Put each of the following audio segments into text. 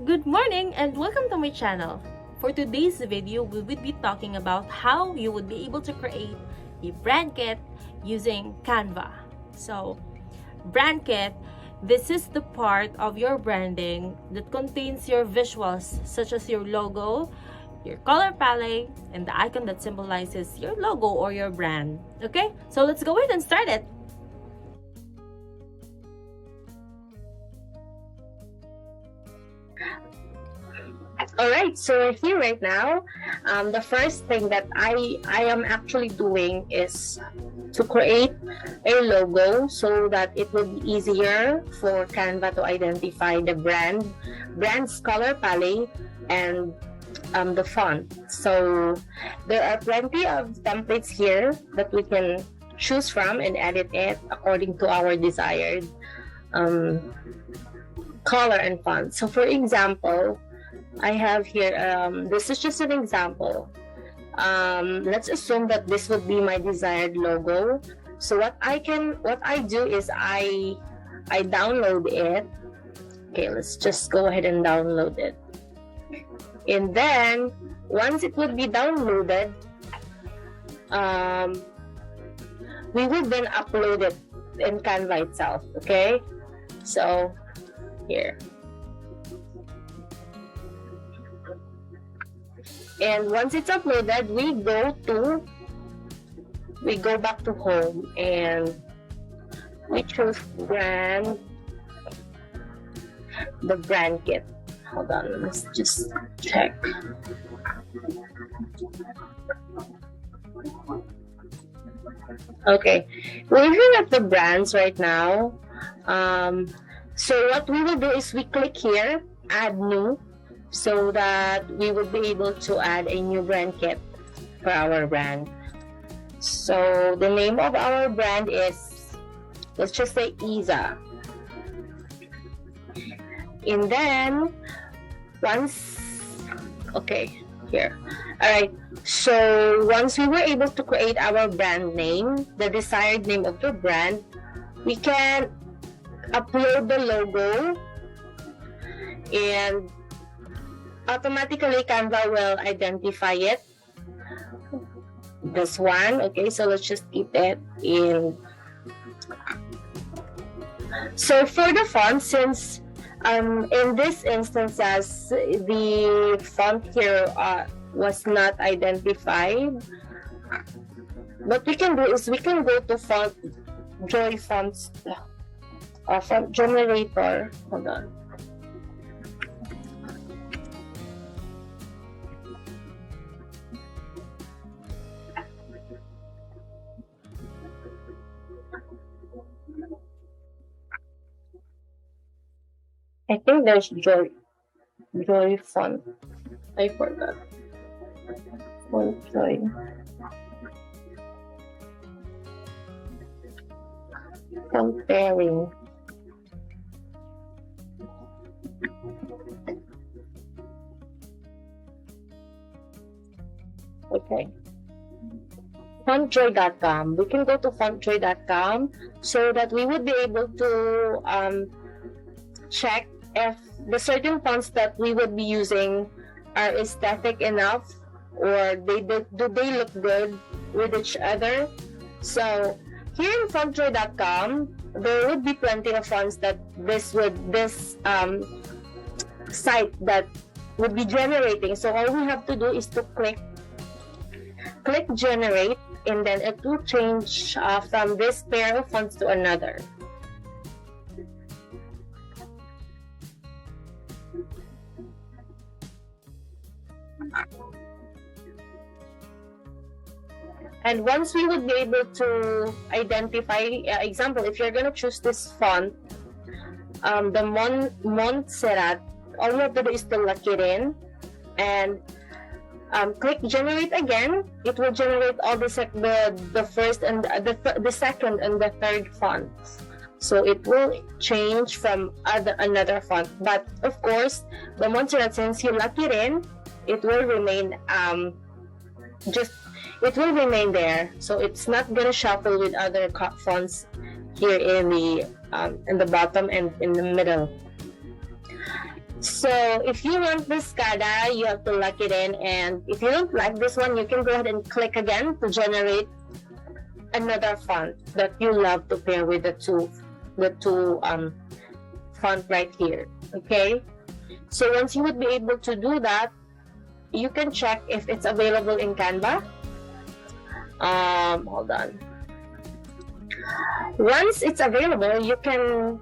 Good morning and welcome to my channel. For today's video, we will be talking about how you would be able to create a brand kit using Canva. So, brand kit, this is the part of your branding that contains your visuals such as your logo, your color palette, and the icon that symbolizes your logo or your brand. Okay, so let's go ahead and start it. Alright, so we're here right now. The first thing that I am actually doing is to create a logo so that it will be easier for Canva to identify the brand's color palette, and the font. So there are plenty of templates here that we can choose from and edit it according to our desired color and font. So for example, I have here, this is just an example. Let's assume that this would be my desired logo. So what I do is I download it. Okay, let's just go ahead and download it. And then once it would be downloaded, we will then upload it in Canva itself. Okay, so here. And once it's uploaded, we go back to home and we choose the brand kit. Hold on, let's just check. Okay, we're here at the brands right now. So what we will do is we click here, add new, so that we would be able to add a new brand kit for our brand. So the name of our brand is, let's just say, Isa. And then here. Alright, so once we were able to create our brand name, the desired name of the brand, we can upload the logo, and automatically Canva will identify it. This one, okay, so let's just keep it in. So for the font, since in this instances the font here was not identified, what we can do is we can go to font generator. Hold on. I think there's Joy font. I forgot. Font Joy. Comparing. Okay. Fontjoy.com. We can go to fontjoy.com so that we would be able to check if the certain fonts that we would be using are aesthetic enough, or do they look good with each other. So here in fontjoy.com, there would be plenty of fonts that this site that would be generating. So all we have to do is to click generate, and then it will change from this pair of fonts to another. And once we would be able to identify, example, if you're going to choose this font, the Montserrat, all you have to do is to lock it in and click generate again. It will generate all the first and the second and the third fonts. So it will change from another font. But of course, the Montserrat, since you lock it in, it will remain it will remain there, so it's not gonna shuffle with other fonts here in the bottom and in the middle. So if you want this Kada, you have to lock it in, and if you don't like this one, you can go ahead and click again to generate another font that you love to pair with the two font right here. Okay, so once you would be able to do that, you can check if it's available in Canva. Hold on. Once it's available, you can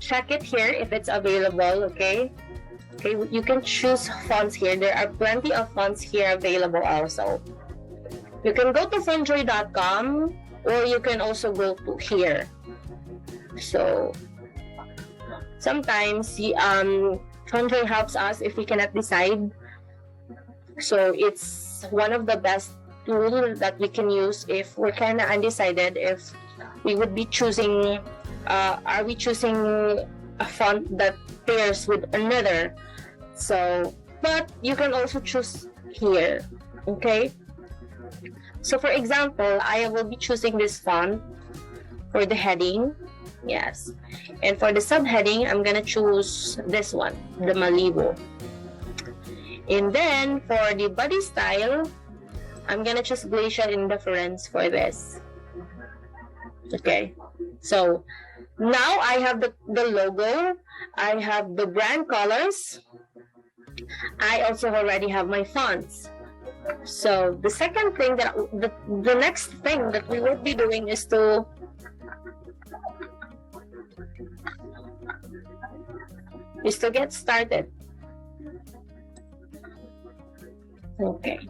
check it here if it's available. Okay, you can choose fonts here. There are plenty of fonts here available also. You can go to fontjoy.com, or you can also go to here. So sometimes Fontjoy helps us if we cannot decide. So it's one of the best tools that we can use if we're kind of undecided if we would be choosing are we choosing a font that pairs with another. So, but you can also choose here. Okay, so for example, I will be choosing this font for the heading. Yes, and for the subheading, I'm gonna choose this one, the Malibu. And then for the body style, I'm gonna choose Glacial Indifference for this. Okay, so now I have the logo, I have the brand colors, I also already have my fonts. So the second thing that the next thing that we will be doing is to get started. Okay.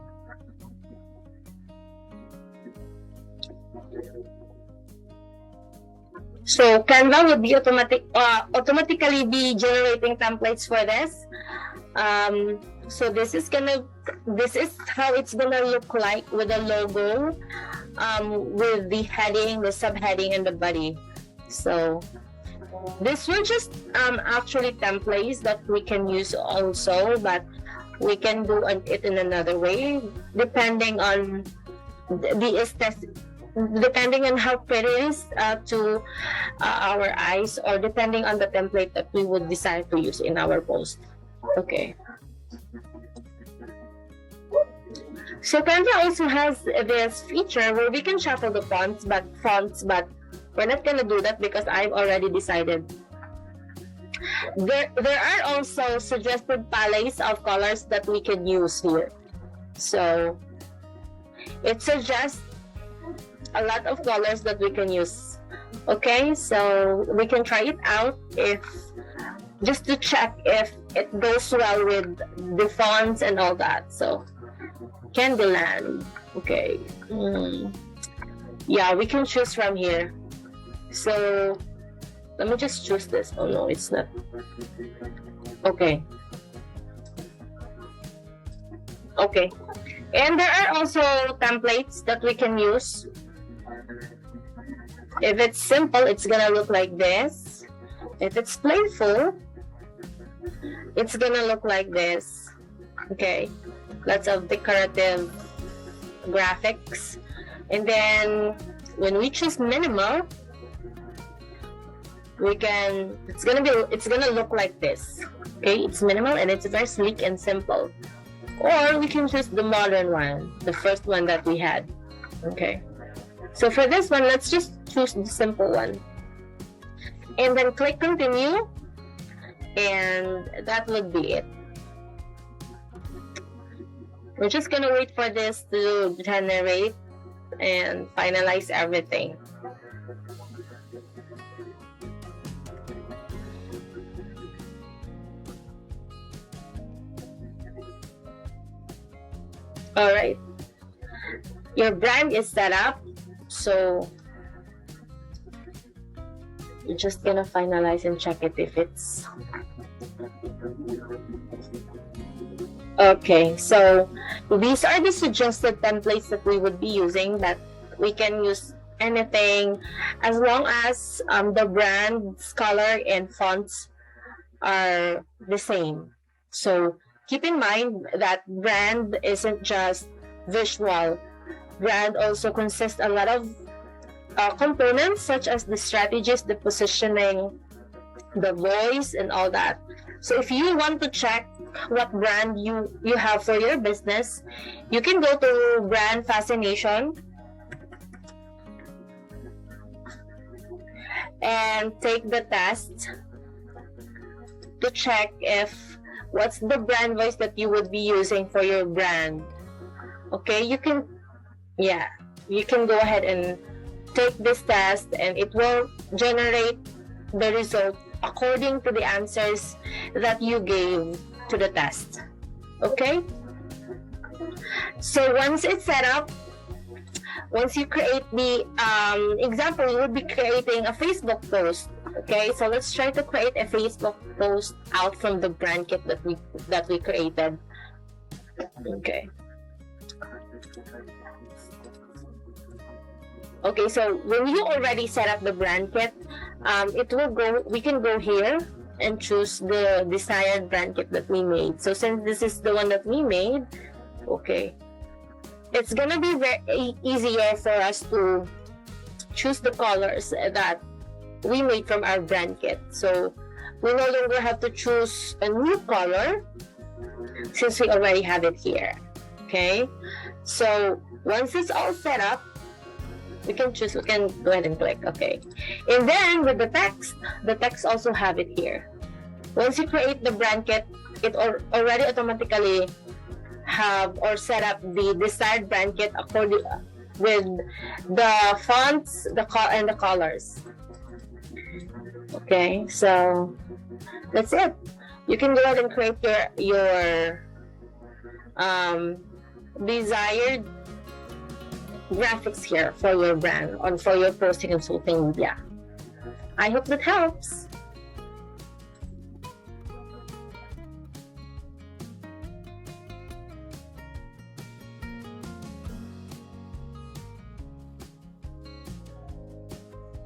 So Canva would be automatically be generating templates for this. So this is how it's gonna look like with the logo, with the heading, the subheading, and the body. So this will just actually templates that we can use also, but we can do it in another way depending on the aesthetic, depending on how pretty it is to our eyes, or depending on the template that we would decide to use in our post. Okay. So Canva also has this feature where we can shuffle the fonts, but we're not gonna do that because I've already decided. There are also suggested palettes of colors that we can use here. So it suggests a lot of colors that we can use. Okay, so we can try it out just to check if it goes well with the fonts and all that. So Candyland. Okay. Yeah, we can choose from here. So let me just choose this. Oh no, it's not. Okay. Okay. And there are also templates that we can use. If it's simple, it's gonna look like this. If it's playful, it's gonna look like this. Okay. Lots of decorative graphics. And then when we choose minimal, it's gonna look like this. Okay, it's minimal and it's very sleek and simple. Or we can choose the modern one, the first one that we had. Okay, so for this one, let's just choose the simple one, and then click continue, and that would be it. We're just gonna wait for this to generate and finalize everything. All right, your brand is set up, so you're just gonna finalize and check it if it's okay. So these are the suggested templates that we would be using, that we can use anything as long as the brand's color and fonts are the same. So keep in mind that brand isn't just visual. Brand also consists a lot of components, such as the strategies, the positioning, the voice, and all that. So if you want to check what brand you have for your business, you can go to brand fascination and take the test to check if what's the brand voice that you would be using for your brand. Okay, you can go ahead and take this test, and it will generate the result according to the answers that you gave to the test. Okay, so once it's set up, once you create the example, you would be creating a Facebook post. Okay, so let's try to create a Facebook post out from the brand kit that we created. Okay. Okay, so when you already set up the brand kit, we can go here and choose the desired brand kit that we made. So since this is the one that we made, okay, it's gonna be very easier for us to choose the colors that we made from our brand kit. So we no longer have to choose a new color since we already have it here. Okay, so once it's all set up, we can go ahead and click okay. And then with the text also have it here. Once you create the brand kit, it already automatically have or set up the desired brand kit according with the fonts, and the colors. Okay, so that's it. You can go ahead and create your desired graphics here for your brand or for your posting on social media. I hope that helps.